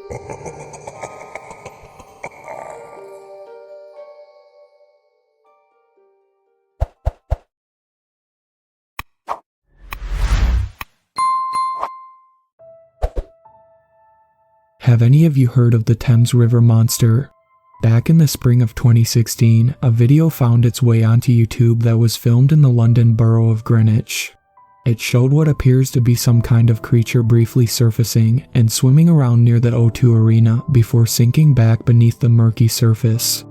Have any of you heard of the Thames River monster? Back in the spring of 2016, a video found its way onto YouTube that was filmed in the London borough of Greenwich. It showed what appears to be some kind of creature briefly surfacing and swimming around near the O2 Arena before sinking back beneath the murky surface.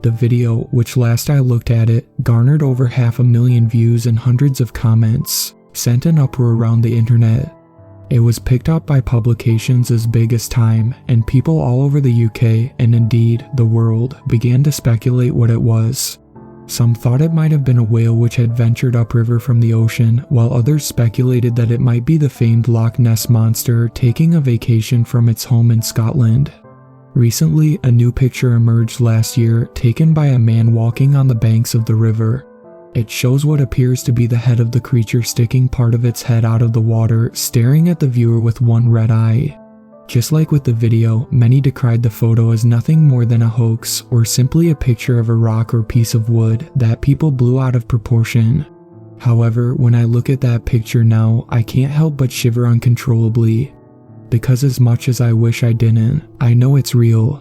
The video, which last I looked at it, garnered over 500,000 views and hundreds of comments, sent an uproar around the internet. It was picked up by publications as big as Time, and people all over the UK, and indeed the world, began to speculate what it was. Some thought it might have been a whale which had ventured upriver from the ocean, while others speculated that it might be the famed Loch Ness monster taking a vacation from its home in Scotland. Recently, a new picture emerged last year, taken by a man walking on the banks of the river. It shows what appears to be the head of the creature sticking part of its head out of the water, staring at the viewer with one red eye. Just like with the video, many decried the photo as nothing more than a hoax or simply a picture of a rock or piece of wood that people blew out of proportion. However, when I look at that picture now, I can't help but shiver uncontrollably. Because as much as I wish I didn't, I know it's real.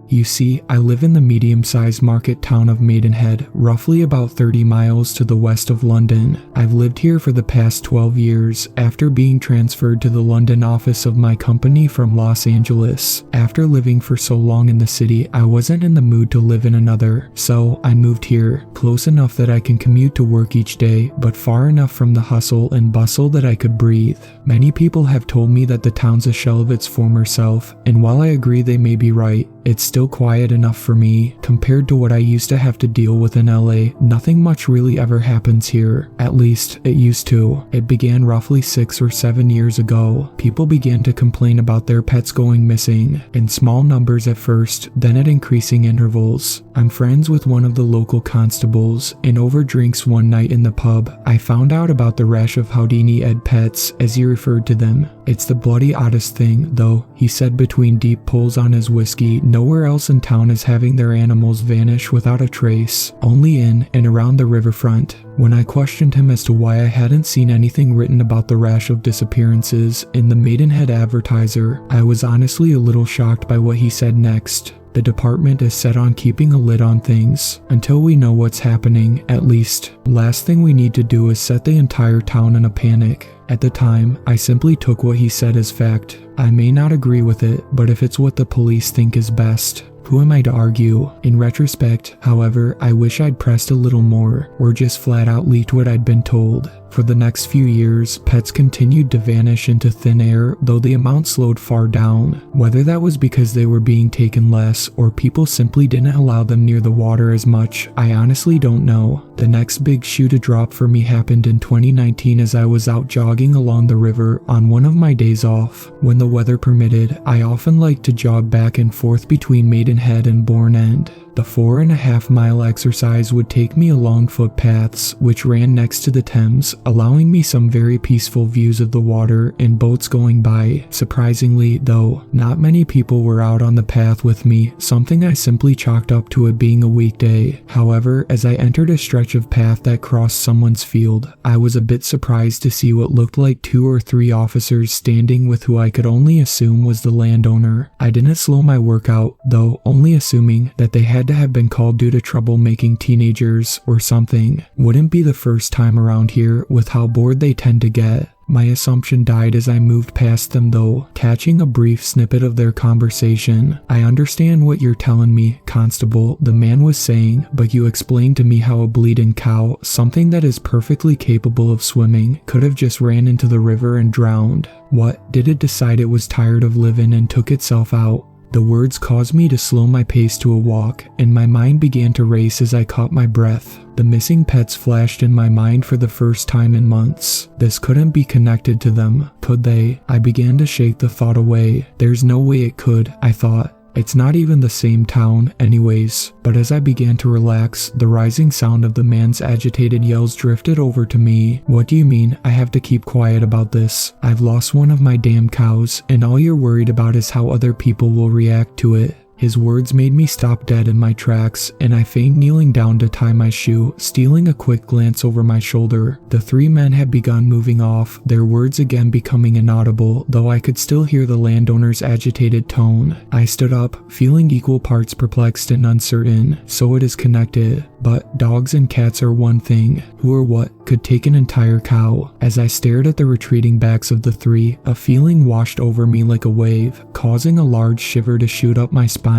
You see, I live in the medium-sized market town of Maidenhead, roughly about 30 miles to the west of London. I've lived here for the past 12 years, after being transferred to the London office of my company from Los Angeles. After living for so long in the city, I wasn't in the mood to live in another, so I moved here, close enough that I can commute to work each day, but far enough from the hustle and bustle that I could breathe. Many people have told me that the town's a shell of its former self, and while I agree they may be right, it's still quiet enough for me. Compared to what I used to have to deal with in LA, nothing much really ever happens here. At least, it used to. It began roughly 6 or 7 years ago. People began to complain about their pets going missing, in small numbers at first, then at increasing intervals. I'm friends with one of the local constables, and over drinks one night in the pub, I found out about the rash of Houdini Ed pets, as he referred to them. It's the bloody oddest thing, though, he said between deep pulls on his whiskey. Nowhere else in town is having their animals vanish without a trace, only in and around the riverfront. When I questioned him as to why I hadn't seen anything written about the rash of disappearances in the Maidenhead Advertiser, I was honestly a little shocked by what he said next. The department is set on keeping a lid on things until we know what's happening, at least. Last thing we need to do is set the entire town in a panic. At the time, I simply took what he said as fact. I may not agree with it, but if it's what the police think is best, who am I to argue? In retrospect, however, I wish I'd pressed a little more, or just flat out leaked what I'd been told. For the next few years, pets continued to vanish into thin air, though the amount slowed far down. Whether that was because they were being taken less, or people simply didn't allow them near the water as much, I honestly don't know. The next big shoe to drop for me happened in 2019 as I was out jogging along the river on one of my days off. When the weather permitted, I often liked to jog back and forth between Maidenhead and Bourne End. The 4.5-mile exercise would take me along footpaths which ran next to the Thames, allowing me some very peaceful views of the water and boats going by. Surprisingly, though, not many people were out on the path with me, something I simply chalked up to it being a weekday. However, as I entered a stretch of path that crossed someone's field, I was a bit surprised to see what looked like 2 or 3 officers standing with who I could only assume was the landowner. I didn't slow my workout, though, only assuming that they had to have been called due to troublemaking teenagers or something. Wouldn't be the first time around here with how bored they tend to get. My assumption died as I moved past them though, catching a brief snippet of their conversation. "I understand what you're telling me, Constable," the man was saying, "but you explained to me how a bleeding cow, something that is perfectly capable of swimming, could have just ran into the river and drowned. What, did it decide it was tired of living and took itself out?" The words caused me to slow my pace to a walk, and my mind began to race as I caught my breath. The missing pets flashed in my mind for the first time in months. This couldn't be connected to them, could they? I began to shake the thought away. There's no way it could, I thought. It's not even the same town anyways. But as I began to relax, the rising sound of the man's agitated yells drifted over to me. What do you mean I have to keep quiet about this? I've lost one of my damn cows, and all you're worried about is how other people will react to it. His words made me stop dead in my tracks, and I feigned kneeling down to tie my shoe, stealing a quick glance over my shoulder. The three men had begun moving off, their words again becoming inaudible, though I could still hear the landowner's agitated tone. I stood up, feeling equal parts perplexed and uncertain. So it is connected. But dogs and cats are one thing. Who or what could take an entire cow? As I stared at the retreating backs of the three, a feeling washed over me like a wave, causing a large shiver to shoot up my spine.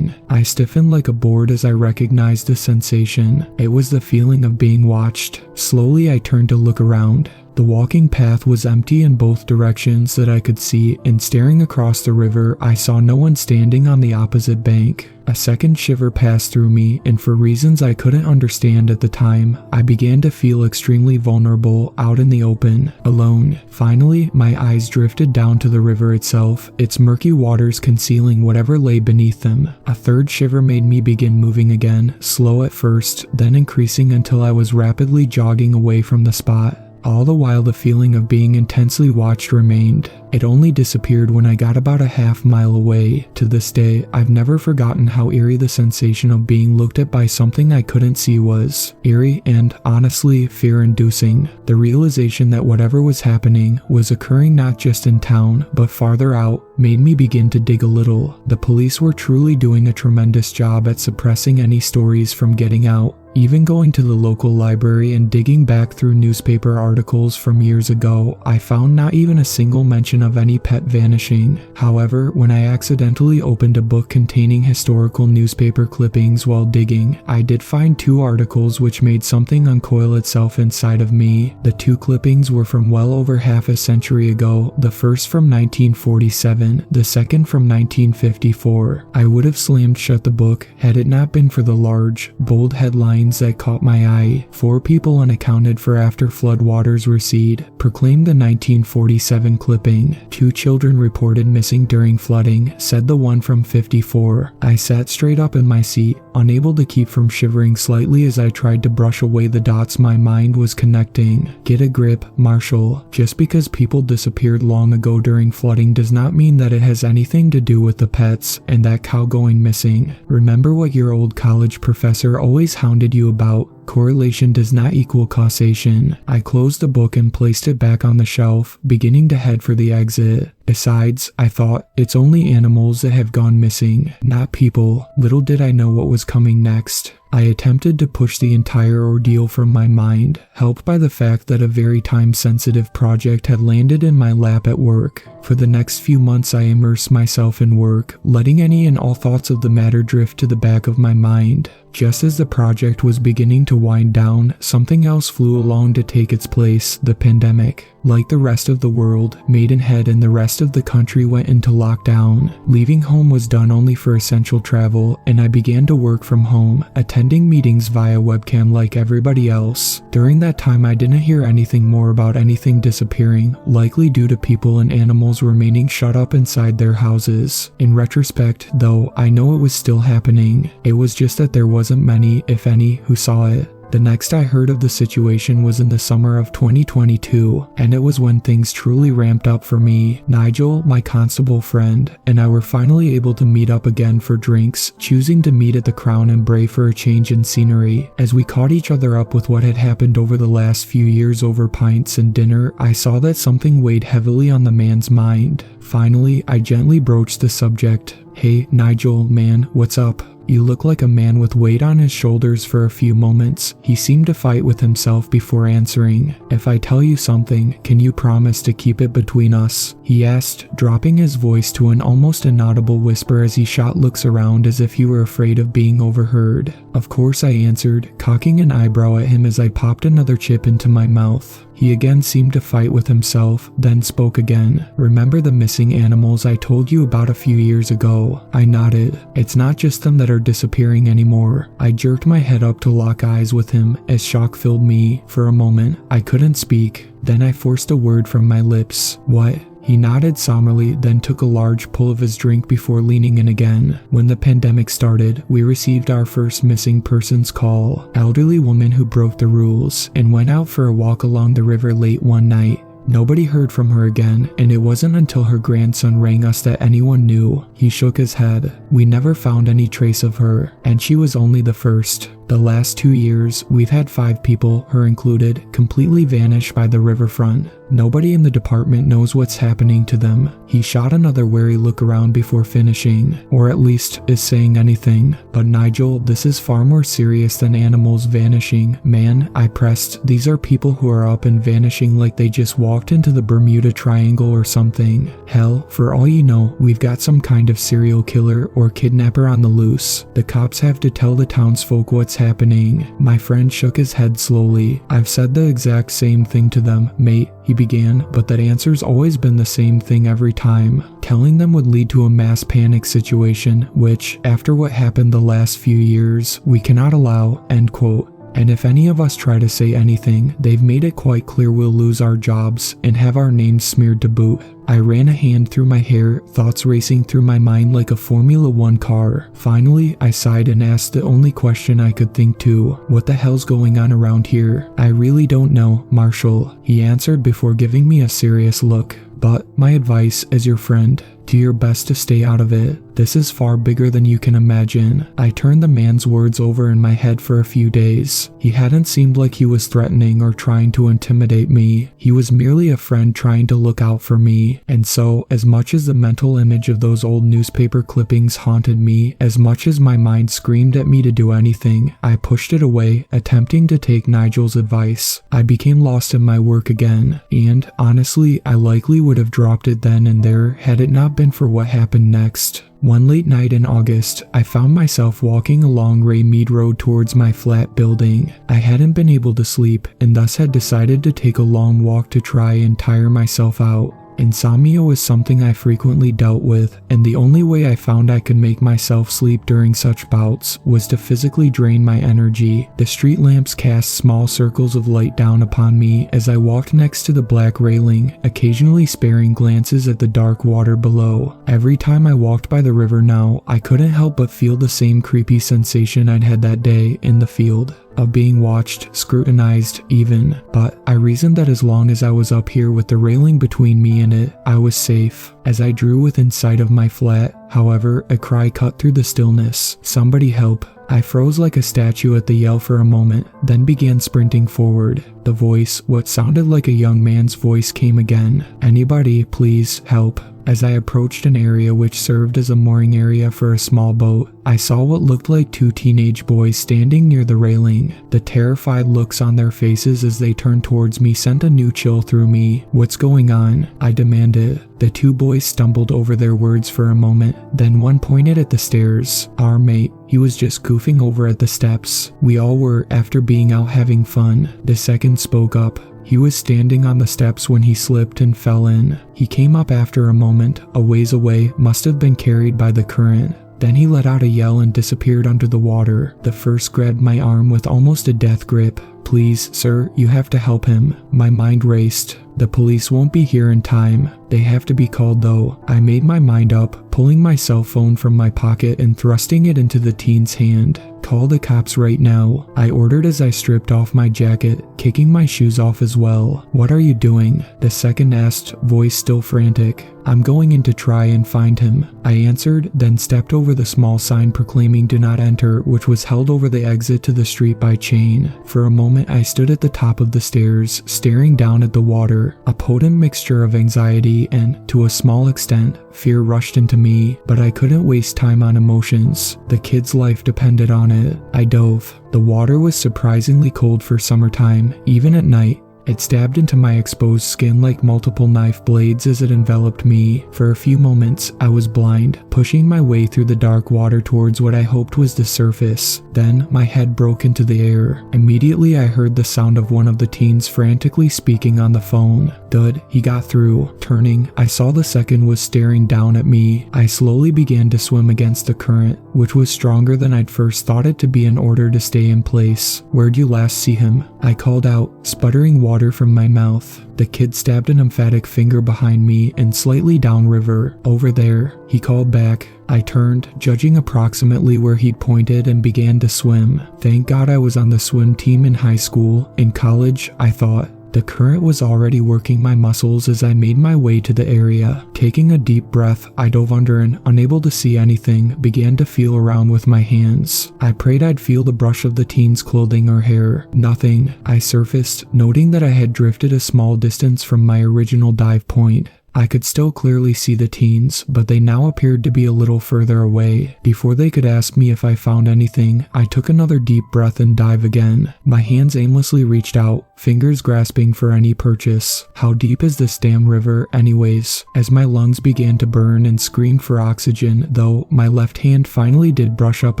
I stiffened like a board as I recognized the sensation. It was the feeling of being watched. Slowly I turned to look around. The walking path was empty in both directions that I could see, and staring across the river, I saw no one standing on the opposite bank. A second shiver passed through me, and for reasons I couldn't understand at the time, I began to feel extremely vulnerable out in the open, alone. Finally, my eyes drifted down to the river itself, its murky waters concealing whatever lay beneath them. A third shiver made me begin moving again, slow at first, then increasing until I was rapidly jogging away from the spot. All the while the feeling of being intensely watched remained. It only disappeared when I got about a half-mile away. To this day, I've never forgotten how eerie the sensation of being looked at by something I couldn't see was. Eerie and, honestly, fear-inducing. The realization that whatever was happening was occurring not just in town, but farther out, made me begin to dig a little. The police were truly doing a tremendous job at suppressing any stories from getting out. Even going to the local library and digging back through newspaper articles from years ago, I found not even a single mention of any pet vanishing. However, when I accidentally opened a book containing historical newspaper clippings while digging, I did find two articles which made something uncoil itself inside of me. The two clippings were from well over half a century ago, the first from 1947, the second from 1954. I would have slammed shut the book had it not been for the large, bold headlines that caught my eye. 4 people unaccounted for after floodwaters recede, proclaimed the 1947 clipping. 2 children reported missing during flooding, said the one from 54. I sat straight up in my seat, unable to keep from shivering slightly as I tried to brush away the dots my mind was connecting. Get a grip, Marshall. Just because people disappeared long ago during flooding does not mean that it has anything to do with the pets and that cow going missing. Remember what your old college professor always hounded you about. Correlation does not equal causation. I closed the book and placed it back on the shelf, beginning to head for the exit. Besides, I thought, it's only animals that have gone missing, not people. Little did I know what was coming next. I attempted to push the entire ordeal from my mind, helped by the fact that a very time-sensitive project had landed in my lap at work. For the next few months I immersed myself in work, letting any and all thoughts of the matter drift to the back of my mind. Just as the project was beginning to wind down, something else flew along to take its place, the pandemic. Like the rest of the world, Maidenhead and the rest of the country went into lockdown. Leaving home was done only for essential travel, and I began to work from home, attending meetings via webcam like everybody else. During that time I didn't hear anything more about anything disappearing, likely due to people and animals remaining shut up inside their houses. In retrospect, though, I know it was still happening. It was just that there wasn't many, if any, who saw it. The next I heard of the situation was in the summer of 2022, and it was when things truly ramped up for me. Nigel, my constable friend, and I were finally able to meet up again for drinks, choosing to meet at the Crown and Bray for a change in scenery. As we caught each other up with what had happened over the last few years over pints and dinner, I saw that something weighed heavily on the man's mind. Finally, I gently broached the subject. Hey, Nigel, man, what's up? You look like a man with weight on his shoulders. For a few moments, he seemed to fight with himself before answering. If I tell you something, can you promise to keep it between us? He asked, dropping his voice to an almost inaudible whisper as he shot looks around as if he were afraid of being overheard. Of course, I answered, cocking an eyebrow at him as I popped another chip into my mouth. He again seemed to fight with himself, then spoke again. Remember the missing animals I told you about a few years ago? I nodded. It's not just them that are disappearing anymore. I jerked my head up to lock eyes with him as shock filled me. For a moment, I couldn't speak. Then I forced a word from my lips. What? He nodded somberly, then took a large pull of his drink before leaning in again. When the pandemic started, we received our first missing persons call. Elderly woman who broke the rules and went out for a walk along the river late one night. Nobody heard from her again, and it wasn't until her grandson rang us that anyone knew. He shook his head. We never found any trace of her, and she was only the first. The last 2 years, we've had 5 people, her included, completely vanish by the riverfront. Nobody in the department knows what's happening to them. He shot another wary look around before finishing, or at least is saying anything. But Nigel, this is far more serious than animals vanishing. Man, I pressed, these are people who are up and vanishing like they just walked into the Bermuda Triangle or something. Hell, for all you know, we've got some kind of serial killer or kidnapper on the loose. The cops have to tell the townsfolk what's happening. My friend shook his head slowly. I've said the exact same thing to them, mate, he began, but that answer's always been the same thing every time. Telling them would lead to a mass panic situation, which, after what happened the last few years, we cannot allow, end quote. And if any of us try to say anything, they've made it quite clear we'll lose our jobs and have our names smeared to boot. I ran a hand through my hair, thoughts racing through my mind like a Formula 1 car. Finally, I sighed and asked the only question I could think to. What the hell's going on around here? I really don't know, Marshall, he answered before giving me a serious look. But my advice as your friend, do your best to stay out of it. This is far bigger than you can imagine. I turned the man's words over in my head for a few days. He hadn't seemed like he was threatening or trying to intimidate me. He was merely a friend trying to look out for me. And so, as much as the mental image of those old newspaper clippings haunted me, as much as my mind screamed at me to do anything, I pushed it away, attempting to take Nigel's advice. I became lost in my work again, and honestly, I likely would have dropped it then and there had it not been for what happened next. One late night in August, I found myself walking along Ray Mead Road towards my flat building. I hadn't been able to sleep, and thus had decided to take a long walk to try and tire myself out. Insomnia was something I frequently dealt with, and the only way I found I could make myself sleep during such bouts was to physically drain my energy. The street lamps cast small circles of light down upon me as I walked next to the black railing, occasionally sparing glances at the dark water below. Every time I walked by the river now, I couldn't help but feel the same creepy sensation I'd had that day in the field. Of being watched, scrutinized even, but I reasoned that as long as I was up here with the railing between me and it, I was safe. As I drew within sight of my flat, however, a cry cut through the stillness. Somebody help. I froze like a statue at the yell for a moment, then began sprinting forward. The voice, what sounded like a young man's voice, came again. Anybody, please, help. As I approached an area which served as a mooring area for a small boat, I saw what looked like 2 teenage boys standing near the railing. The terrified looks on their faces as they turned towards me sent a new chill through me. What's going on? I demanded. The 2 boys stumbled over their words for a moment, then one pointed at the stairs. Our mate, he was just goofing over at the steps. We all were, after being out having fun. The second spoke up. He was standing on the steps when he slipped and fell in. He came up after a moment, a ways away, must have been carried by the current. Then he let out a yell and disappeared under the water. The first grabbed my arm with almost a death grip. Please, sir, you have to help him. My mind raced. The police won't be here in time. They have to be called though. I made my mind up, pulling my cell phone from my pocket and thrusting it into the teen's hand. Call the cops right now, I ordered as I stripped off my jacket, kicking my shoes off as well. What are you doing? The second asked, voice still frantic. I'm going in to try and find him, I answered, then stepped over the small sign proclaiming do not enter, which was held over the exit to the street by chain. For a moment I stood at the top of the stairs, staring down at the water. A potent mixture of anxiety and, to a small extent, fear rushed into me, but I couldn't waste time on emotions. The kid's life depended on it. I dove. The water was surprisingly cold for summertime, even at night. It stabbed into my exposed skin like multiple knife blades as it enveloped me. For a few moments, I was blind, pushing my way through the dark water towards what I hoped was the surface. Then, my head broke into the air. Immediately, I heard the sound of one of the teens frantically speaking on the phone. Dud, he got through. Turning, I saw the second was staring down at me. I slowly began to swim against the current, which was stronger than I'd first thought it to be in order to stay in place. Where'd you last see him? I called out, sputtering water water from my mouth. The kid stabbed an emphatic finger behind me and slightly downriver. "Over there," he called back. I turned, judging approximately where he'd pointed, and began to swim. Thank God I was on the swim team in high school. In college, I thought. The current was already working my muscles as I made my way to the area. Taking a deep breath, I dove under and, unable to see anything, began to feel around with my hands. I prayed I'd feel the brush of the teen's clothing or hair. Nothing. I surfaced, noting that I had drifted a small distance from my original dive point. I could still clearly see the teens, but they now appeared to be a little further away. Before they could ask me if I found anything, I took another deep breath and dive again. My hands aimlessly reached out, fingers grasping for any purchase. How deep is this damn river, anyways? As my lungs began to burn and scream for oxygen, though, my left hand finally did brush up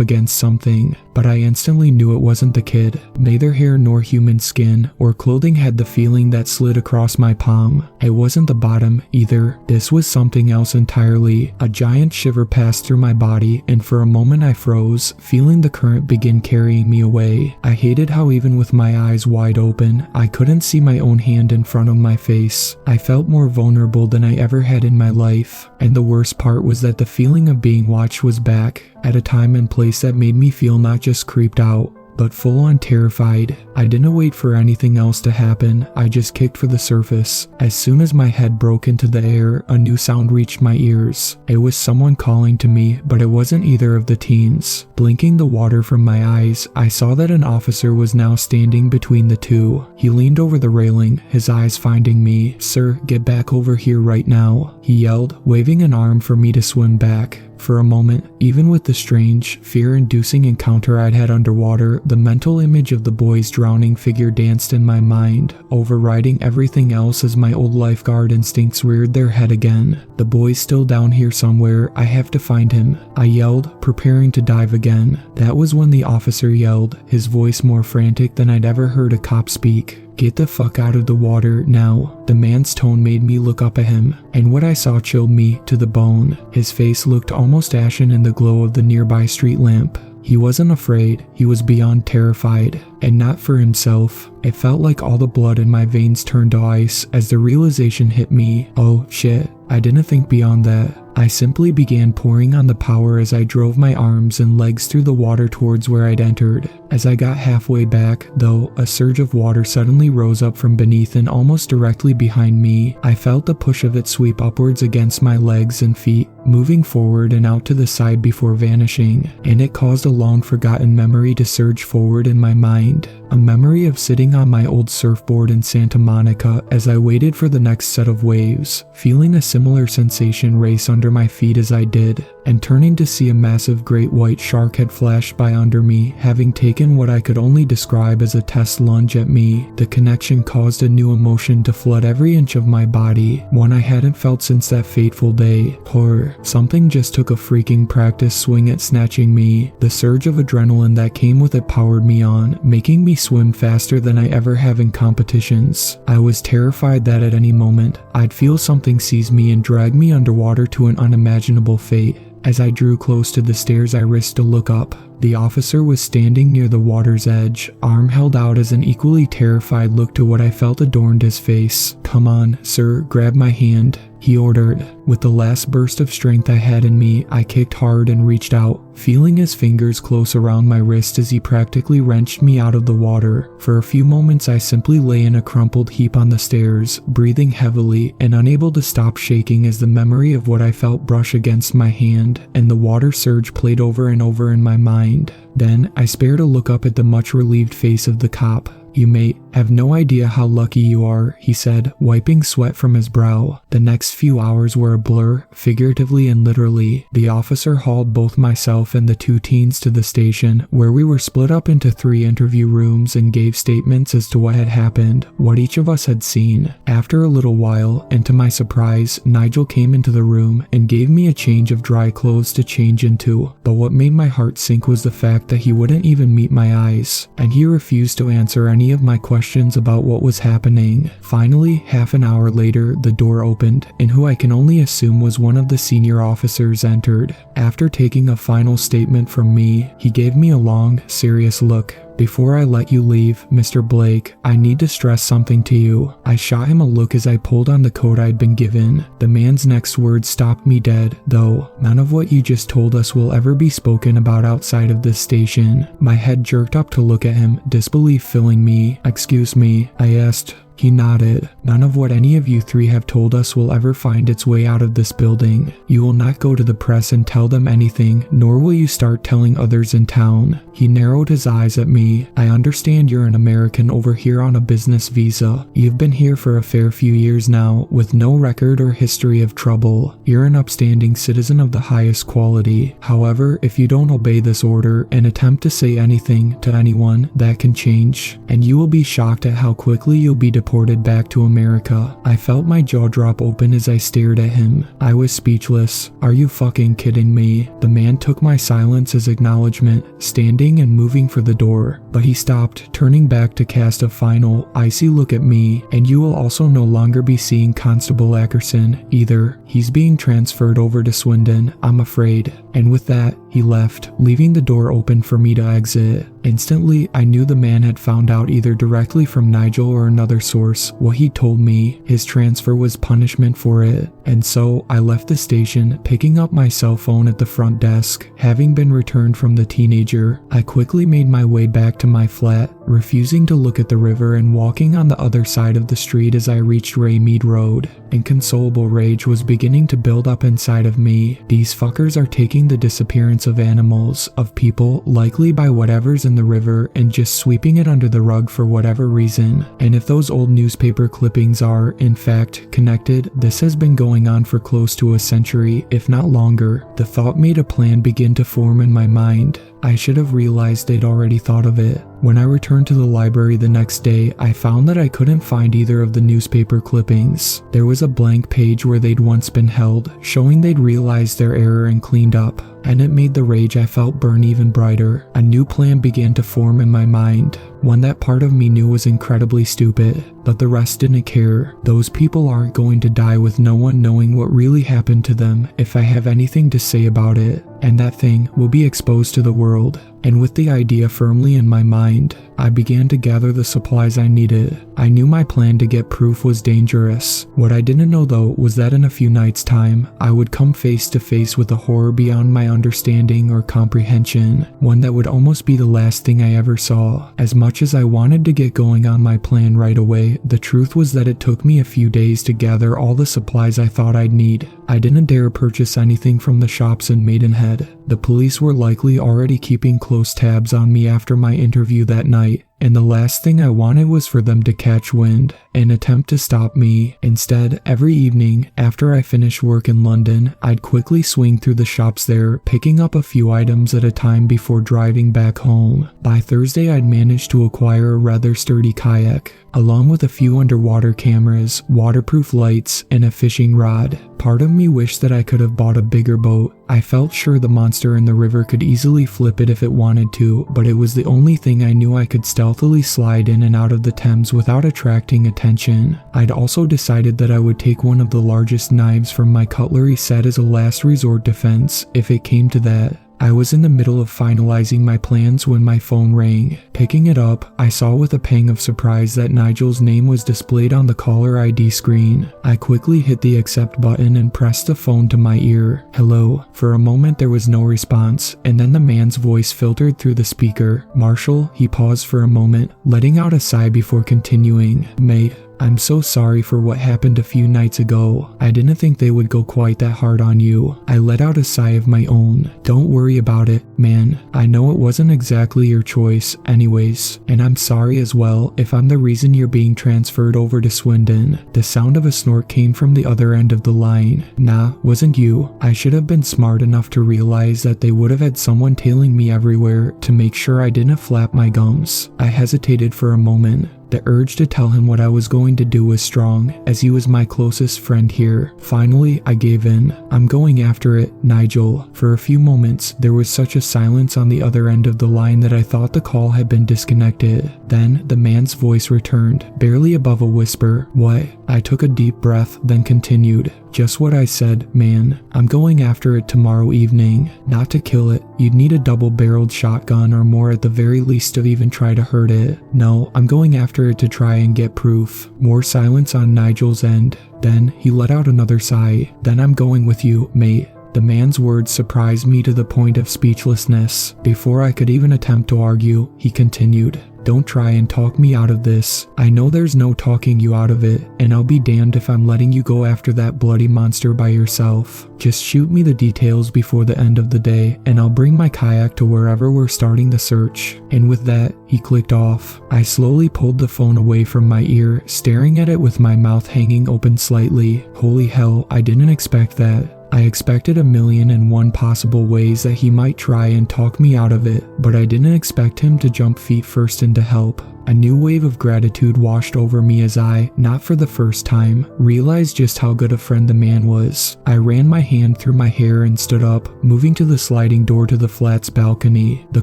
against something, but I instantly knew it wasn't the kid. Neither hair nor human skin or clothing had the feeling that slid across my palm. It wasn't the bottom either. This was something else entirely. A giant shiver passed through my body, and for a moment I froze, feeling the current begin carrying me away. I hated how even with my eyes wide open, I couldn't see my own hand in front of my face. I felt more vulnerable than I ever had in my life, and the worst part was that the feeling of being watched was back, at a time and place that made me feel not just creeped out, but full-on terrified. I didn't wait for anything else to happen, I just kicked for the surface. As soon as my head broke into the air, a new sound reached my ears. It was someone calling to me, but it wasn't either of the teens. Blinking the water from my eyes, I saw that an officer was now standing between the two. He leaned over the railing, his eyes finding me. "Sir, get back over here right now," he yelled, waving an arm for me to swim back. For a moment, even with the strange, fear-inducing encounter I'd had underwater, the mental image of the boy's drowning figure danced in my mind, overriding everything else as my old lifeguard instincts reared their head again. "The boy's still down here somewhere, I have to find him," I yelled, preparing to dive again. That was when the officer yelled, his voice more frantic than I'd ever heard a cop speak. "Get the fuck out of the water, now." The man's tone made me look up at him, and what I saw chilled me to the bone. His face looked almost ashen in the glow of the nearby street lamp. He wasn't afraid, he was beyond terrified, and not for himself. It felt like all the blood in my veins turned to ice as the realization hit me. Oh shit, I didn't think beyond that. I simply began pouring on the power as I drove my arms and legs through the water towards where I'd entered. As I got halfway back, though, a surge of water suddenly rose up from beneath and almost directly behind me. I felt the push of it sweep upwards against my legs and feet, moving forward and out to the side before vanishing, and it caused a long-forgotten memory to surge forward in my mind. A memory of sitting on my old surfboard in Santa Monica as I waited for the next set of waves, feeling a similar sensation race under my feet as I did, and turning to see a massive great white shark had flashed by under me, having taken what I could only describe as a test lunge at me. The connection caused a new emotion to flood every inch of my body, one I hadn't felt since that fateful day. Horror. Something just took a freaking practice swing at snatching me. The surge of adrenaline that came with it powered me on, making me swim faster than I ever have in competitions. I was terrified that at any moment, I'd feel something seize me and drag me underwater to an unimaginable fate. As I drew close to the stairs, I risked a look up. The officer was standing near the water's edge, arm held out as an equally terrified look to what I felt adorned his face. "Come on, sir, grab my hand," he ordered. With the last burst of strength I had in me, I kicked hard and reached out, feeling his fingers close around my wrist as he practically wrenched me out of the water. For a few moments I simply lay in a crumpled heap on the stairs, breathing heavily and unable to stop shaking as the memory of what I felt brush against my hand and the water surge played over and over in my mind. Then I spared a look up at the much relieved face of the cop. "You mate have no idea how lucky you are," he said, wiping sweat from his brow. The next few hours were a blur, figuratively and literally. The officer hauled both myself and the two teens to the station, where we were split up into 3 interview rooms and gave statements as to what had happened, what each of us had seen. After a little while, and to my surprise, Nigel came into the room and gave me a change of dry clothes to change into, but what made my heart sink was the fact that he wouldn't even meet my eyes, and he refused to answer any of my questions about what was happening. Finally, half an hour later, the door opened, and who I can only assume was one of the senior officers entered. After taking a final statement from me, he gave me a long, serious look. "Before I let you leave, Mr. Blake, I need to stress something to you." I shot him a look as I pulled on the coat I'd been given. The man's next words stopped me dead, though. "None of what you just told us will ever be spoken about outside of this station." My head jerked up to look at him, disbelief filling me. "Excuse me?" I asked. He nodded. "None of what any of you three have told us will ever find its way out of this building. You will not go to the press and tell them anything, nor will you start telling others in town." He narrowed his eyes at me. "I understand you're an American over here on a business visa. You've been here for a fair few years now, with no record or history of trouble. You're an upstanding citizen of the highest quality. However, if you don't obey this order and attempt to say anything to anyone, that can change, and you will be shocked at how quickly you'll be deported back to America." I felt my jaw drop open as I stared at him. I was speechless. "Are you fucking kidding me?" The man took my silence as acknowledgement, standing and moving for the door, but he stopped, turning back to cast a final, icy look at me. "And you will also no longer be seeing Constable Ackerson either. He's being transferred over to Swindon, I'm afraid." And with that, he left, leaving the door open for me to exit. Instantly, I knew the man had found out either directly from Nigel or another source what he told me. His transfer was punishment for it. And so, I left the station, picking up my cell phone at the front desk. Having been returned from the teenager, I quickly made my way back to my flat, refusing to look at the river and walking on the other side of the street as I reached Raymead Road. Inconsolable rage was beginning to build up inside of me. These fuckers are taking the disappearance of animals, of people, likely by whatever's in the river, and just sweeping it under the rug for whatever reason. And if those old newspaper clippings are, in fact, connected, this has been going on for close to a century, if not longer. The thought made a plan begin to form in my mind. I should have realized they'd already thought of it. When I returned to the library the next day, I found that I couldn't find either of the newspaper clippings. There was a blank page where they'd once been held, showing they'd realized their error and cleaned up. And it made the rage I felt burn even brighter. A new plan began to form in my mind, one that part of me knew was incredibly stupid, but the rest didn't care. Those people aren't going to die with no one knowing what really happened to them if I have anything to say about it, and that thing will be exposed to the world. And with the idea firmly in my mind, I began to gather the supplies I needed. I knew my plan to get proof was dangerous. What I didn't know though was that in a few nights' time, I would come face to face with a horror beyond my understanding or comprehension, one that would almost be the last thing I ever saw. As much as I wanted to get going on my plan right away, the truth was that it took me a few days to gather all the supplies I thought I'd need. I didn't dare purchase anything from the shops in Maidenhead. The police were likely already keeping close tabs on me after my interview that night, and the last thing I wanted was for them to catch wind and attempt to stop me. Instead, every evening, after I finished work in London, I'd quickly swing through the shops there, picking up a few items at a time before driving back home. By Thursday, I'd managed to acquire a rather sturdy kayak, along with a few underwater cameras, waterproof lights, and a fishing rod. Part of me wished that I could have bought a bigger boat. I felt sure the monster in the river could easily flip it if it wanted to, but it was the only thing I knew I could stealthily slide in and out of the Thames without attracting attention. I'd also decided that I would take one of the largest knives from my cutlery set as a last resort defense, if it came to that. I was in the middle of finalizing my plans when my phone rang. Picking it up, I saw with a pang of surprise that Nigel's name was displayed on the caller ID screen. I quickly hit the accept button and pressed the phone to my ear. "Hello." For a moment there was no response, and then the man's voice filtered through the speaker. "Marshall?" He paused for a moment, letting out a sigh before continuing. "Mate, I'm so sorry for what happened a few nights ago. I didn't think they would go quite that hard on you." I let out a sigh of my own. "Don't worry about it, man. I know it wasn't exactly your choice anyways, and I'm sorry as well if I'm the reason you're being transferred over to Swindon." The sound of a snort came from the other end of the line. "Nah, wasn't you. I should have been smart enough to realize that they would have had someone tailing me everywhere to make sure I didn't flap my gums." I hesitated for a moment. The urge to tell him what I was going to do was strong, as he was my closest friend here. Finally, I gave in. "I'm going after it, Nigel." For a few moments, there was such a silence on the other end of the line that I thought the call had been disconnected. Then, the man's voice returned, barely above a whisper. "What? I took a deep breath, then continued. Just what I said, man. I'm going after it tomorrow evening. Not to kill it. You'd need a double-barreled shotgun or more at the very least to even try to hurt it. No, I'm going after it to try and get proof. More silence on Nigel's end. Then he let out another sigh. Then I'm going with you, mate. The man's words surprised me to the point of speechlessness. Before I could even attempt to argue, he continued. Don't try and talk me out of this. I know there's no talking you out of it, and I'll be damned if I'm letting you go after that bloody monster by yourself. Just shoot me the details before the end of the day, and I'll bring my kayak to wherever we're starting the search. And with that, he clicked off. I slowly pulled the phone away from my ear, staring at it with my mouth hanging open slightly. Holy hell, I didn't expect that. I expected 1,000,001 possible ways that he might try and talk me out of it, but I didn't expect him to jump feet first in to help. A new wave of gratitude washed over me as I, not for the first time, realized just how good a friend the man was. I ran my hand through my hair and stood up, moving to the sliding door to the flat's balcony. The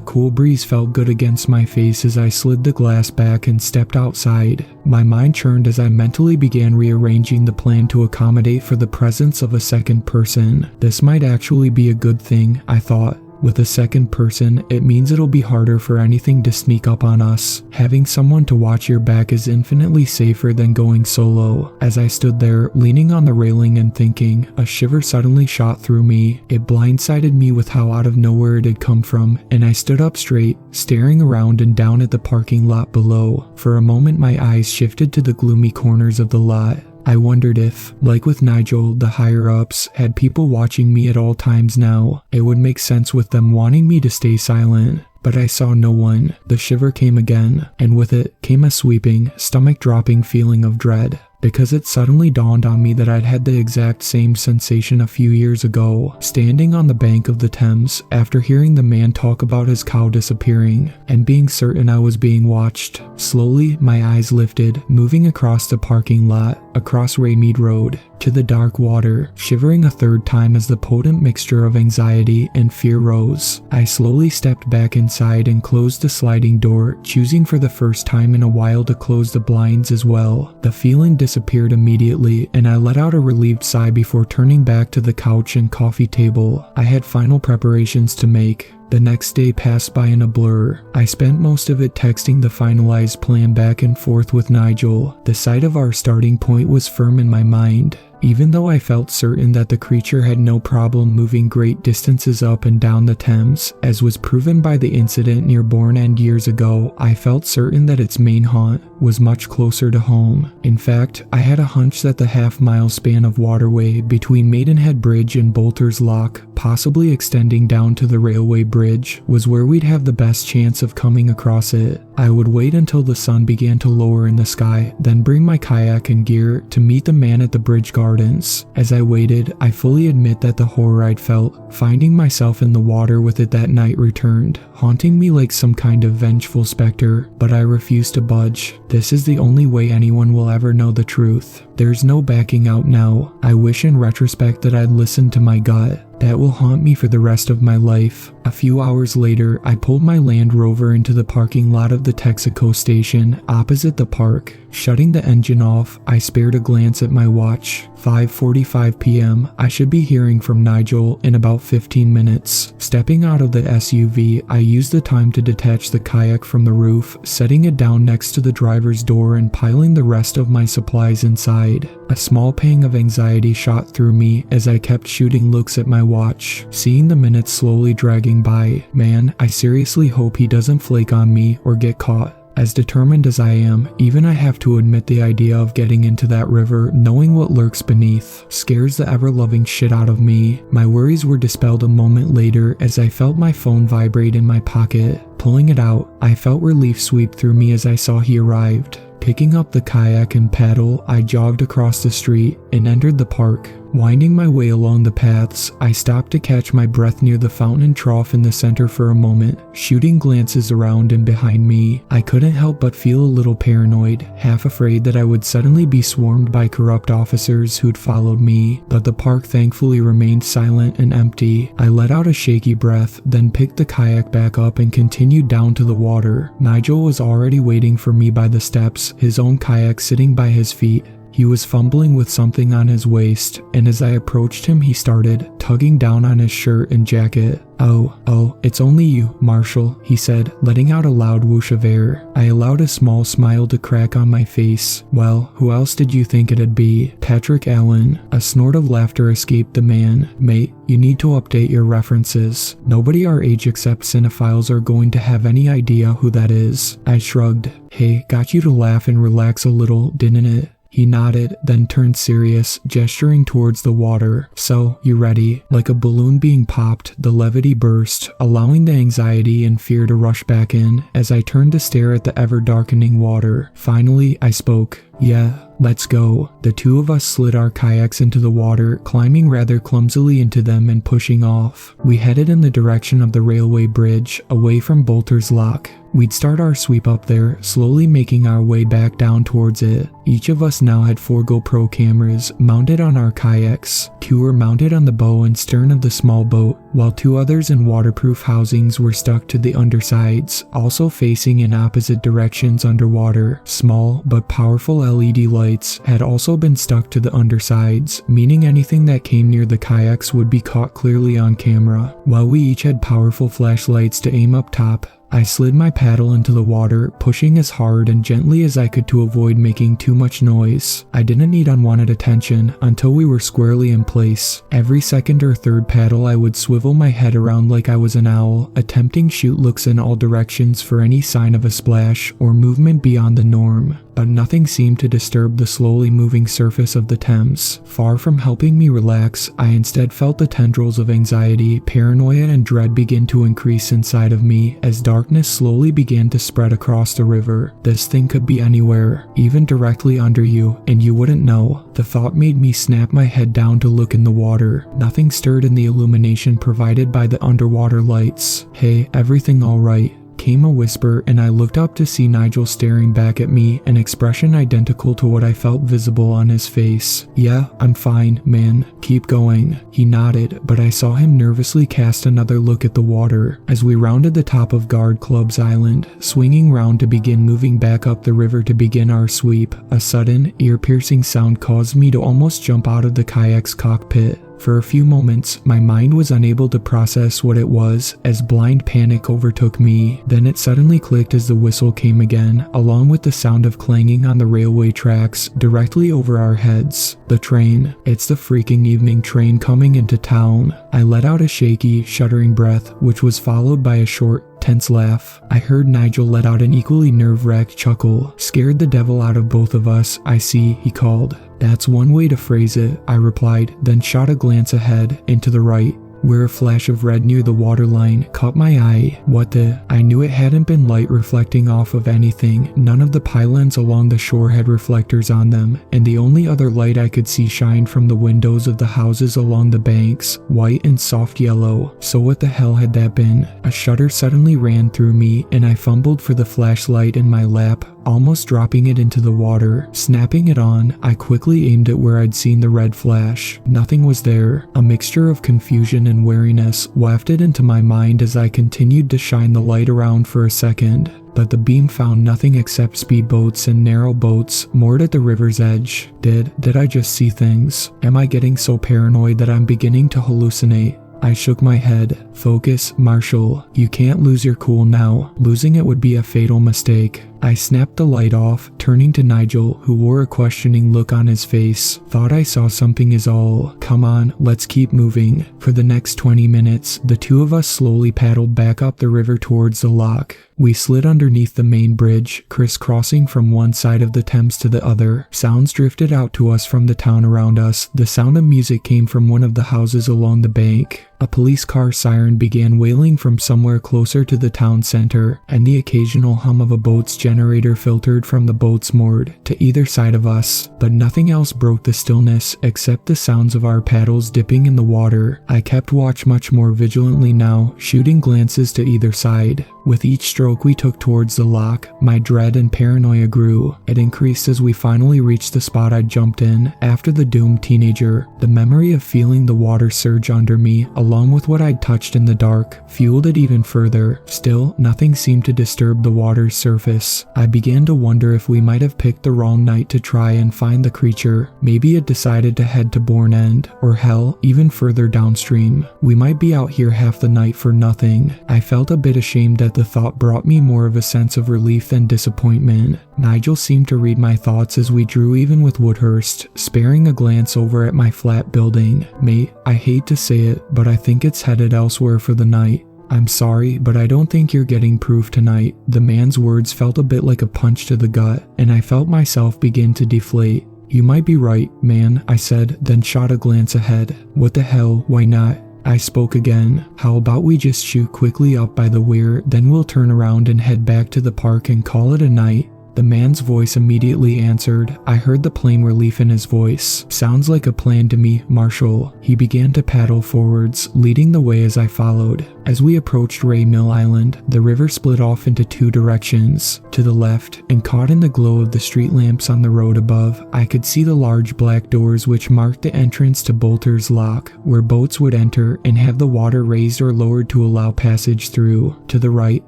cool breeze felt good against my face as I slid the glass back and stepped outside. My mind churned as I mentally began rearranging the plan to accommodate for the presence of a second person. This might actually be a good thing, I thought. With a second person, it means it'll be harder for anything to sneak up on us. Having someone to watch your back is infinitely safer than going solo. As I stood there, leaning on the railing and thinking, a shiver suddenly shot through me. It blindsided me with how out of nowhere it had come from, and I stood up straight, staring around and down at the parking lot below. For a moment my eyes shifted to the gloomy corners of the lot. I wondered if, like with Nigel, the higher-ups had people watching me at all times now. It would make sense with them wanting me to stay silent. But I saw no one. The shiver came again, and with it came a sweeping, stomach-dropping feeling of dread. Because it suddenly dawned on me that I'd had the exact same sensation a few years ago, standing on the bank of the Thames after hearing the man talk about his cow disappearing, and being certain I was being watched. Slowly, my eyes lifted, moving across the parking lot, across Raymead Road, to the dark water, shivering a third time as the potent mixture of anxiety and fear rose. I slowly stepped back inside and closed the sliding door, choosing for the first time in a while to close the blinds as well. The feeling disappeared immediately, and I let out a relieved sigh before turning back to the couch and coffee table. I had final preparations to make. The next day passed by in a blur. I spent most of it texting the finalized plan back and forth with Nigel. The sight of our starting point was firm in my mind. Even though I felt certain that the creature had no problem moving great distances up and down the Thames, as was proven by the incident near Bourne End years ago, I felt certain that its main haunt was much closer to home. In fact, I had a hunch that the half-mile span of waterway between Maidenhead Bridge and Bolter's Lock, possibly extending down to the railway bridge, was where we'd have the best chance of coming across it. I would wait until the sun began to lower in the sky, then bring my kayak and gear to meet the man at the bridge gardens. As I waited, I fully admit that the horror I'd felt, finding myself in the water with it that night, returned, haunting me like some kind of vengeful specter, but I refused to budge. This is the only way anyone will ever know the truth. There's no backing out now. I wish in retrospect that I'd listened to my gut. That will haunt me for the rest of my life. A few hours later, I pulled my Land Rover into the parking lot of the Texaco station opposite the park. Shutting the engine off, I spared a glance at my watch. 5:45 p.m. I should be hearing from Nigel in about 15 minutes. Stepping out of the SUV, I used the time to detach the kayak from the roof, setting it down next to the driver's door and piling the rest of my supplies inside. A small pang of anxiety shot through me as I kept shooting looks at my watch, seeing the minutes slowly dragging by. Man, I seriously hope he doesn't flake on me or get caught. As determined as I am, even I have to admit the idea of getting into that river, knowing what lurks beneath, scares the ever-loving shit out of me. My worries were dispelled a moment later as I felt my phone vibrate in my pocket. Pulling it out, I felt relief sweep through me as I saw he arrived. Picking up the kayak and paddle, I jogged across the street and entered the park. Winding my way along the paths, I stopped to catch my breath near the fountain trough in the center for a moment. Shooting glances around and behind me, I couldn't help but feel a little paranoid, half afraid that I would suddenly be swarmed by corrupt officers who'd followed me, but the park thankfully remained silent and empty. I let out a shaky breath, then picked the kayak back up and continued down to the water. Nigel was already waiting for me by the steps, his own kayak sitting by his feet. He was fumbling with something on his waist, and as I approached him he started tugging down on his shirt and jacket. Oh, it's only you, Marshall, he said, letting out a loud whoosh of air. I allowed a small smile to crack on my face. Well, who else did you think it'd be? Patrick Allen. A snort of laughter escaped the man. Mate, you need to update your references. Nobody our age except cinephiles are going to have any idea who that is. I shrugged. Hey, got you to laugh and relax a little, didn't it? He nodded, then turned serious, gesturing towards the water. So, you ready? Like a balloon being popped, the levity burst, allowing the anxiety and fear to rush back in as I turned to stare at the ever-darkening water. Finally, I spoke. Yeah, let's go. The two of us slid our kayaks into the water, climbing rather clumsily into them and pushing off. We headed in the direction of the railway bridge, away from Bolter's Lock. We'd start our sweep up there, slowly making our way back down towards it. Each of us now had 4 GoPro cameras mounted on our kayaks. 2 were mounted on the bow and stern of the small boat, while 2 others in waterproof housings were stuck to the undersides, also facing in opposite directions underwater. Small but powerful LED lights had also been stuck to the undersides, meaning anything that came near the kayaks would be caught clearly on camera. While we each had powerful flashlights to aim up top, I slid my paddle into the water, pushing as hard and gently as I could to avoid making too much noise. I didn't need unwanted attention until we were squarely in place. Every second or third paddle I would swivel my head around like I was an owl, attempting shoot looks in all directions for any sign of a splash or movement beyond the norm. But nothing seemed to disturb the slowly moving surface of the Thames. Far from helping me relax, I instead felt the tendrils of anxiety, paranoia, and dread begin to increase inside of me as darkness slowly began to spread across the river. This thing could be anywhere, even directly under you, and you wouldn't know. The thought made me snap my head down to look in the water. Nothing stirred in the illumination provided by the underwater lights. Hey, everything all right? Came a whisper, and I looked up to see Nigel staring back at me, an expression identical to what I felt visible on his face. Yeah, I'm fine, man. Keep going. He nodded, but I saw him nervously cast another look at the water. As we rounded the top of Guard Club's island, swinging round to begin moving back up the river to begin our sweep, a sudden, ear-piercing sound caused me to almost jump out of the kayak's cockpit. For a few moments, my mind was unable to process what it was as blind panic overtook me. Then it suddenly clicked as the whistle came again, along with the sound of clanging on the railway tracks directly over our heads. The train. It's the freaking evening train coming into town. I let out a shaky, shuddering breath, which was followed by a short, tense laugh. I heard Nigel let out an equally nerve-wracked chuckle. Scared the devil out of both of us, I see, he called. That's one way to phrase it, I replied, then shot a glance ahead, and to the right, where a flash of red near the waterline caught my eye. What the? I knew it hadn't been light reflecting off of anything. None of the pylons along the shore had reflectors on them, and the only other light I could see shined from the windows of the houses along the banks, white and soft yellow. So what the hell had that been? A shudder suddenly ran through me, and I fumbled for the flashlight in my lap, almost dropping it into the water. Snapping it on, I quickly aimed it where I'd seen the red flash. Nothing was there. A mixture of confusion and wariness wafted into my mind as I continued to shine the light around for a second. But the beam found nothing except speedboats and narrow boats moored at the river's edge. Did I just see things? Am I getting so paranoid that I'm beginning to hallucinate? I shook my head. Focus, Marshall. You can't lose your cool now. Losing it would be a fatal mistake. I snapped the light off, turning to Nigel, who wore a questioning look on his face. Thought I saw something is all. Come on, let's keep moving. For the next 20 minutes, the two of us slowly paddled back up the river towards the lock. We slid underneath the main bridge, crisscrossing from one side of the Thames to the other. Sounds drifted out to us from the town around us. The sound of music came from one of the houses along the bank. A police car siren began wailing from somewhere closer to the town center, and the occasional hum of a boat's generator filtered from the boats moored to either side of us. But nothing else broke the stillness except the sounds of our paddles dipping in the water. I kept watch much more vigilantly now, shooting glances to either side. With each stroke we took towards the lock, my dread and paranoia grew. It increased as we finally reached the spot I'd jumped in after the doomed teenager. The memory of feeling the water surge under me, along with what I'd touched in the dark, fueled it even further. Still, nothing seemed to disturb the water's surface. I began to wonder if we might have picked the wrong night to try and find the creature. Maybe it decided to head to Bourne End, or hell, even further downstream. We might be out here half the night for nothing. I felt a bit ashamed that the thought brought me more of a sense of relief than disappointment. Nigel seemed to read my thoughts as we drew even with Woodhurst, sparing a glance over at my flat building. Mate, I hate to say it, but I think it's headed elsewhere for the night. I'm sorry, but I don't think you're getting proof tonight. The man's words felt a bit like a punch to the gut, and I felt myself begin to deflate. You might be right, man, I said, then shot a glance ahead. What the hell, why not? I spoke again. How about we just shoot quickly up by the weir, then we'll turn around and head back to the park and call it a night? The man's voice immediately answered. I heard the plain relief in his voice. Sounds like a plan to me, Marshall. He began to paddle forwards, leading the way as I followed. As we approached Ray Mill Island, the river split off into two directions. To the left, and caught in the glow of the street lamps on the road above, I could see the large black doors which marked the entrance to Bolter's Lock, where boats would enter and have the water raised or lowered to allow passage through. To the right,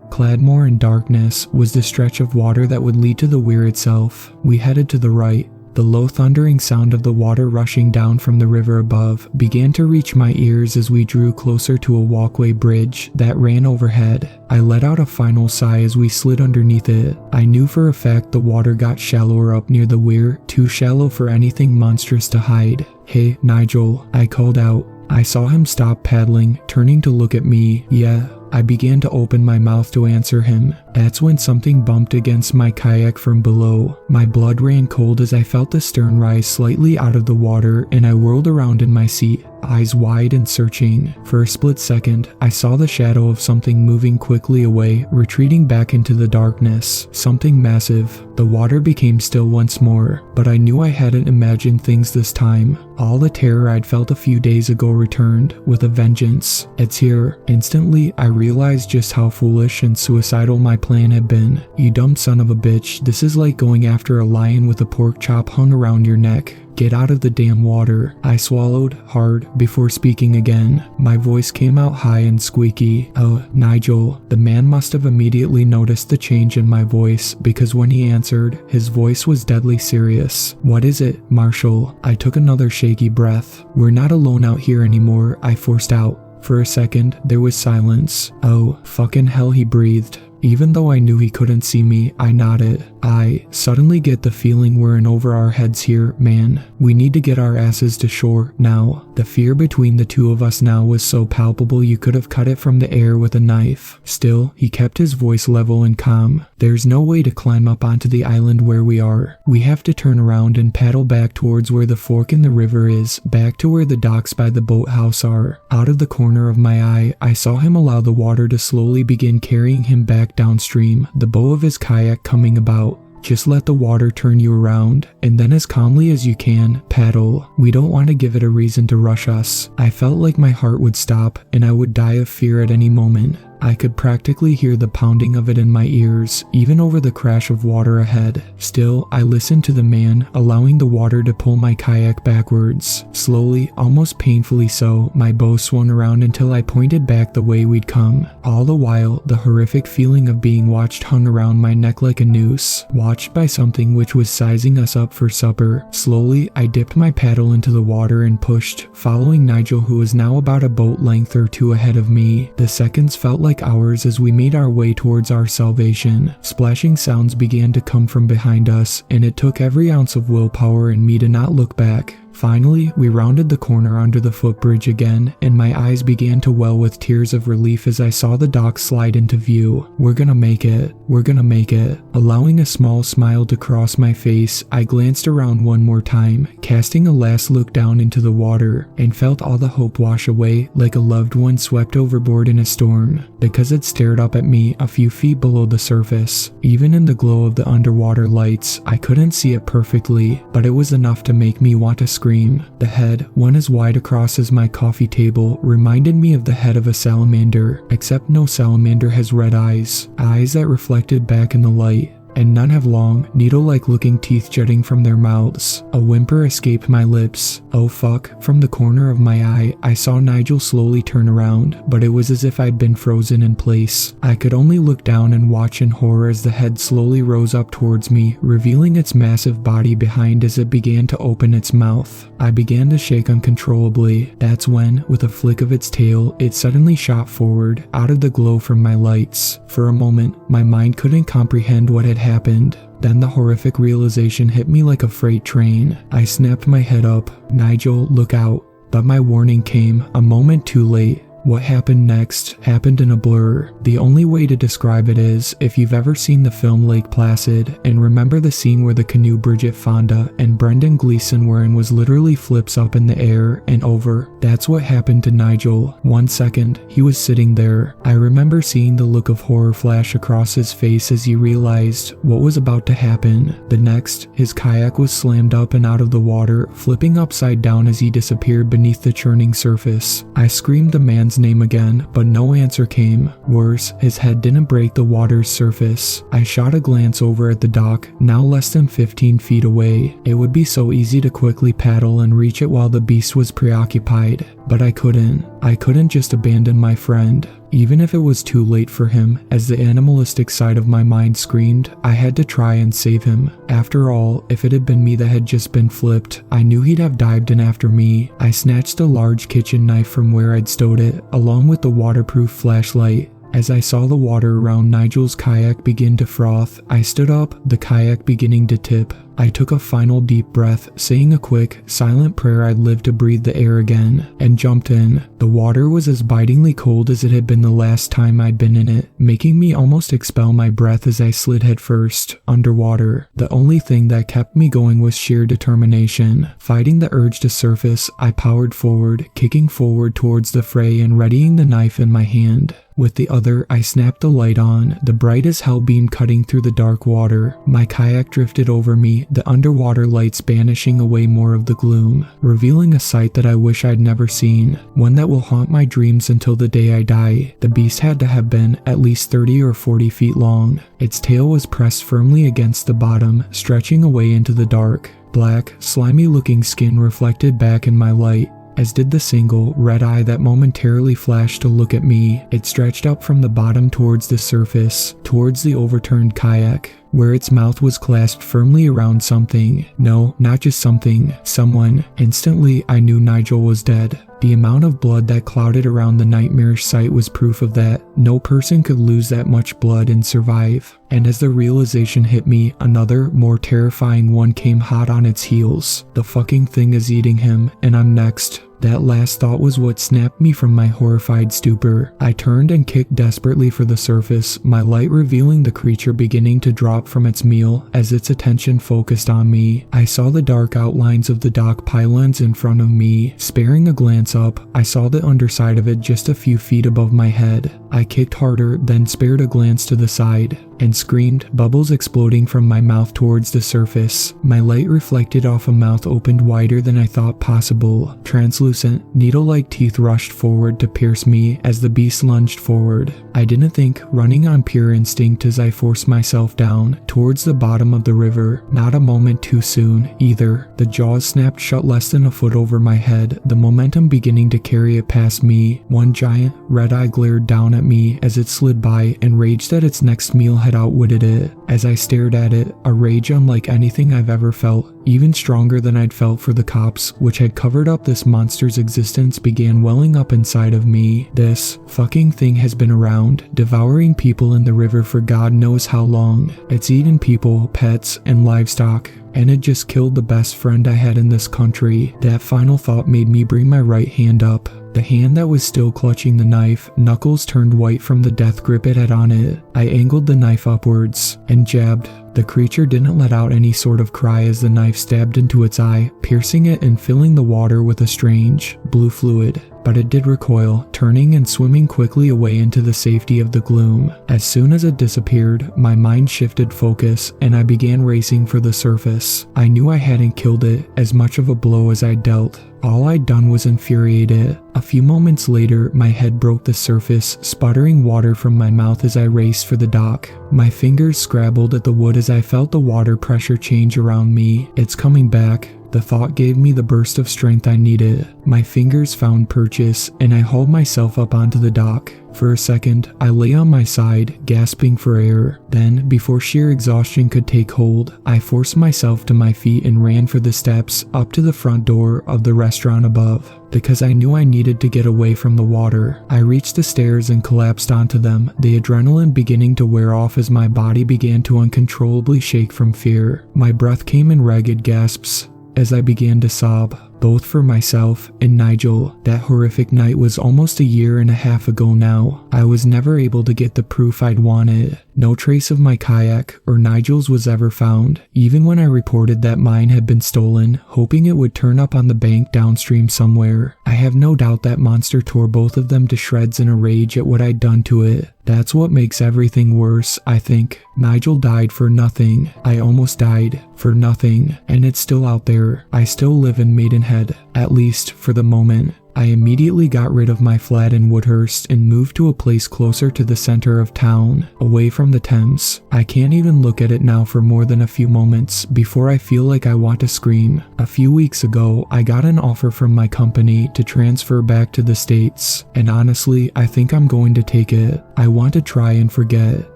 clad more in darkness, was the stretch of water that would lead to the weir itself. We headed to the right. The low thundering sound of the water rushing down from the river above began to reach my ears as we drew closer to a walkway bridge that ran overhead. I let out a final sigh as we slid underneath it. I knew for a fact the water got shallower up near the weir, too shallow for anything monstrous to hide. Hey, Nigel, I called out. I saw him stop paddling, turning to look at me. Yeah. I began to open my mouth to answer him. That's when something bumped against my kayak from below. My blood ran cold as I felt the stern rise slightly out of the water, and I whirled around in my seat, eyes wide and searching. For a split second, I saw the shadow of something moving quickly away, retreating back into the darkness. Something massive. The water became still once more, but I knew I hadn't imagined things this time. All the terror I'd felt a few days ago returned, with a vengeance. It's here. Instantly, I realized just how foolish and suicidal my plan had been. You dumb son of a bitch, this is like going after a lion with a pork chop hung around your neck. Get out of the damn water. I swallowed hard before speaking again. My voice came out high and squeaky. Oh, Nigel. The man must have immediately noticed the change in my voice, because when he answered, his voice was deadly serious. What is it, Marshall? I took another shaky breath. We're not alone out here anymore, I forced out. For a second, there was silence. Oh, fucking hell, he breathed. Even though I knew he couldn't see me, I nodded. I suddenly get the feeling we're in over our heads here, man. We need to get our asses to shore, now. The fear between the two of us now was so palpable you could have cut it from the air with a knife. Still, he kept his voice level and calm. There's no way to climb up onto the island where we are. We have to turn around and paddle back towards where the fork in the river is, back to where the docks by the boathouse are. Out of the corner of my eye, I saw him allow the water to slowly begin carrying him back downstream, the bow of his kayak coming about. Just let the water turn you around, and then as calmly as you can, paddle. We don't want to give it a reason to rush us. I felt like my heart would stop, and I would die of fear at any moment. I could practically hear the pounding of it in my ears, even over the crash of water ahead. Still, I listened to the man, allowing the water to pull my kayak backwards. Slowly, almost painfully so, my bow swung around until I pointed back the way we'd come. All the while, the horrific feeling of being watched hung around my neck like a noose, watched by something which was sizing us up for supper. Slowly, I dipped my paddle into the water and pushed, following Nigel, who was now about a boat length or two ahead of me. The seconds felt like hours as we made our way towards our salvation. Splashing sounds began to come from behind us, and it took every ounce of willpower in me to not look back. Finally, we rounded the corner under the footbridge again, and my eyes began to well with tears of relief as I saw the dock slide into view. We're gonna make it. We're gonna make it. Allowing a small smile to cross my face, I glanced around one more time, casting a last look down into the water, and felt all the hope wash away like a loved one swept overboard in a storm, because it stared up at me a few feet below the surface. Even in the glow of the underwater lights, I couldn't see it perfectly, but it was enough to make me want to scream scream. The head, one as wide across as my coffee table, reminded me of the head of a salamander, except no salamander has red eyes that reflected back in the light. And none have long, needle-like looking teeth jutting from their mouths. A whimper escaped my lips. Oh fuck, from the corner of my eye, I saw Nigel slowly turn around, but it was as if I'd been frozen in place. I could only look down and watch in horror as the head slowly rose up towards me, revealing its massive body behind as it began to open its mouth. I began to shake uncontrollably. That's when, with a flick of its tail, it suddenly shot forward, out of the glow from my lights. For a moment, my mind couldn't comprehend what had happened. Then the horrific realization hit me like a freight train. I snapped my head up. Nigel, look out. But my warning came a moment too late. What happened next happened in a blur. The only way to describe it is if you've ever seen the film Lake Placid and remember the scene where the canoe Bridget Fonda and Brendan Gleeson were in was literally flips up in the air and over. That's what happened to Nigel. 1 second, he was sitting there. I remember seeing the look of horror flash across his face as he realized what was about to happen. The next, his kayak was slammed up and out of the water, flipping upside down as he disappeared beneath the churning surface. I screamed the man's name again, but no answer came. Worse, his head didn't break the water's surface. I shot a glance over at the dock, now less than 15 feet away. It would be so easy to quickly paddle and reach it while the beast was preoccupied, but I couldn't. I couldn't just abandon my friend. Even if it was too late for him, as the animalistic side of my mind screamed, I had to try and save him. After all, if it had been me that had just been flipped, I knew he'd have dived in after me. I snatched a large kitchen knife from where I'd stowed it, along with the waterproof flashlight. As I saw the water around Nigel's kayak begin to froth, I stood up, the kayak beginning to tip. I took a final deep breath, saying a quick, silent prayer I'd live to breathe the air again, and jumped in. The water was as bitingly cold as it had been the last time I'd been in it, making me almost expel my breath as I slid headfirst, underwater. The only thing that kept me going was sheer determination. Fighting the urge to surface, I powered forward, kicking forward towards the fray and readying the knife in my hand. With the other, I snapped the light on, the bright as hell beam cutting through the dark water. My kayak drifted over me, the underwater lights banishing away more of the gloom, revealing a sight that I wish I'd never seen, one that will haunt my dreams until the day I die. The beast had to have been at least 30 or 40 feet long. Its tail was pressed firmly against the bottom, stretching away into the dark. Black, slimy-looking skin reflected back in my light, as did the single, red eye that momentarily flashed to look at me. It stretched up from the bottom towards the surface, towards the overturned kayak, where its mouth was clasped firmly around something. No, not just something, someone. Instantly, I knew Nigel was dead. The amount of blood that clouded around the nightmarish sight was proof of that. No person could lose that much blood and survive. And as the realization hit me, another, more terrifying one came hot on its heels. The fucking thing is eating him, and I'm next. That last thought was what snapped me from my horrified stupor. I turned and kicked desperately for the surface, my light revealing the creature beginning to drop from its meal as its attention focused on me. I saw the dark outlines of the dock pylons in front of me. Sparing a glance up, I saw the underside of it just a few feet above my head. I kicked harder, then spared a glance to the side, and screamed, bubbles exploding from my mouth towards the surface. My light reflected off a mouth opened wider than I thought possible. Translucent, needle-like teeth rushed forward to pierce me as the beast lunged forward. I didn't think, running on pure instinct as I forced myself down, towards the bottom of the river. Not a moment too soon, either. The jaws snapped shut less than a foot over my head, the momentum beginning to carry it past me. One giant, red eye glared down at me as it slid by, enraged that its next meal had outwitted it. As I stared at it, a rage unlike anything I've ever felt, even stronger than I'd felt for the cops, which had covered up this monster's existence, began welling up inside of me. This fucking thing has been around, devouring people in the river for God knows how long. It's eaten people, pets, and livestock, and it just killed the best friend I had in this country. That final thought made me bring my right hand up. The hand that was still clutching the knife, knuckles turned white from the death grip it had on it. I angled the knife upwards and jabbed. The creature didn't let out any sort of cry as the knife stabbed into its eye, piercing it and filling the water with a strange, blue fluid. but it did recoil, turning and swimming quickly away into the safety of the gloom. As soon as it disappeared, my mind shifted focus and I began racing for the surface. I knew I hadn't killed it, as much of a blow as I dealt. All I'd done was infuriate it. A few moments later, my head broke the surface, sputtering water from my mouth as I raced for the dock. My fingers scrabbled at the wood as I felt the water pressure change around me. It's coming back. The thought gave me the burst of strength I needed. My fingers found purchase, and I hauled myself up onto the dock. For a second, I lay on my side, gasping for air. Then, before sheer exhaustion could take hold, I forced myself to my feet and ran for the steps up to the front door of the restaurant above. Because I knew I needed to get away from the water, I reached the stairs and collapsed onto them, the adrenaline beginning to wear off as my body began to uncontrollably shake from fear. My breath came in ragged gasps as I began to sob, both for myself and Nigel. That horrific night was almost a year and a half ago now. I was never able to get the proof I'd wanted. No trace of my kayak or Nigel's was ever found, even when I reported that mine had been stolen, hoping it would turn up on the bank downstream somewhere. I have no doubt that monster tore both of them to shreds in a rage at what I'd done to it. That's what makes everything worse, I think. Nigel died for nothing. I almost died for nothing, and it's still out there. I still live in Maidenhead, at least for the moment. I immediately got rid of my flat in Woodhurst and moved to a place closer to the center of town, away from the Thames. I can't even look at it now for more than a few moments before I feel like I want to scream. A few weeks ago, I got an offer from my company to transfer back to the States, and honestly, I think I'm going to take it. I want to try and forget,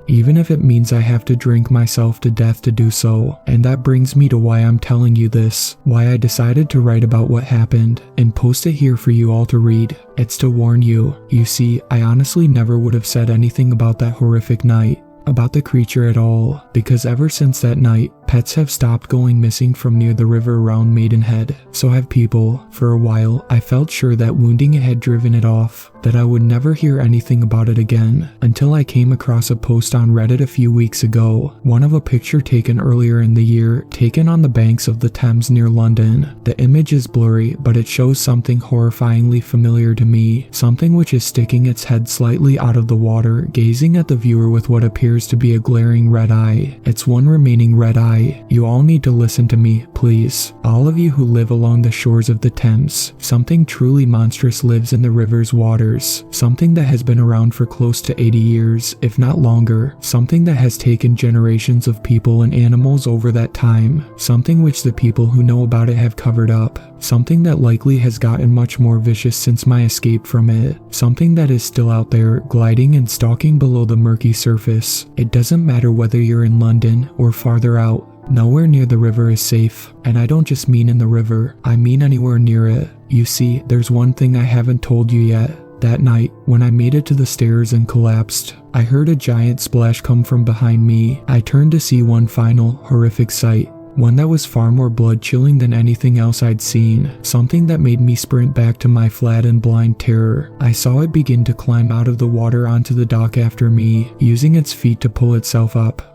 even if it means I have to drink myself to death to do so. And that brings me to why I'm telling you this, why I decided to write about what happened and post it here for you all to read. It's to warn you. You see, I honestly never would have said anything about that horrific night, about the creature at all, because ever since that night, pets have stopped going missing from near the river around Maidenhead. So have people. For a while, I felt sure that wounding it had driven it off, that I would never hear anything about it again, until I came across a post on Reddit a few weeks ago, one of a picture taken earlier in the year, taken on the banks of the Thames near London. The image is blurry, but it shows something horrifyingly familiar to me, something which is sticking its head slightly out of the water, gazing at the viewer with what appears to be a glaring red eye. It's one remaining red eye. You all need to listen to me, please. All of you who live along the shores of the Thames, something truly monstrous lives in the river's waters, something that has been around for close to 80 years, if not longer, something that has taken generations of people and animals over that time, something which the people who know about it have covered up, something that likely has gotten much more vicious since my escape from it, something that is still out there, gliding and stalking below the murky surface. It doesn't matter whether you're in London or farther out. Nowhere near the river is safe, and I don't just mean in the river, I mean anywhere near it. You see, there's one thing I haven't told you yet. That night, when I made it to the stairs and collapsed, I heard a giant splash come from behind me. I turned to see one final, horrific sight. One that was far more blood-chilling than anything else I'd seen, something that made me sprint back to my flat in blind terror. I saw it begin to climb out of the water onto the dock after me, using its feet to pull itself up.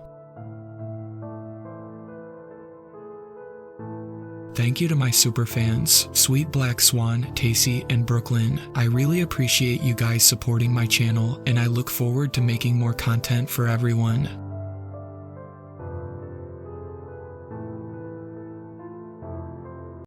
Thank you to my superfans, Sweet Black Swan, Tacy, and Brooklyn. I really appreciate you guys supporting my channel, and I look forward to making more content for everyone.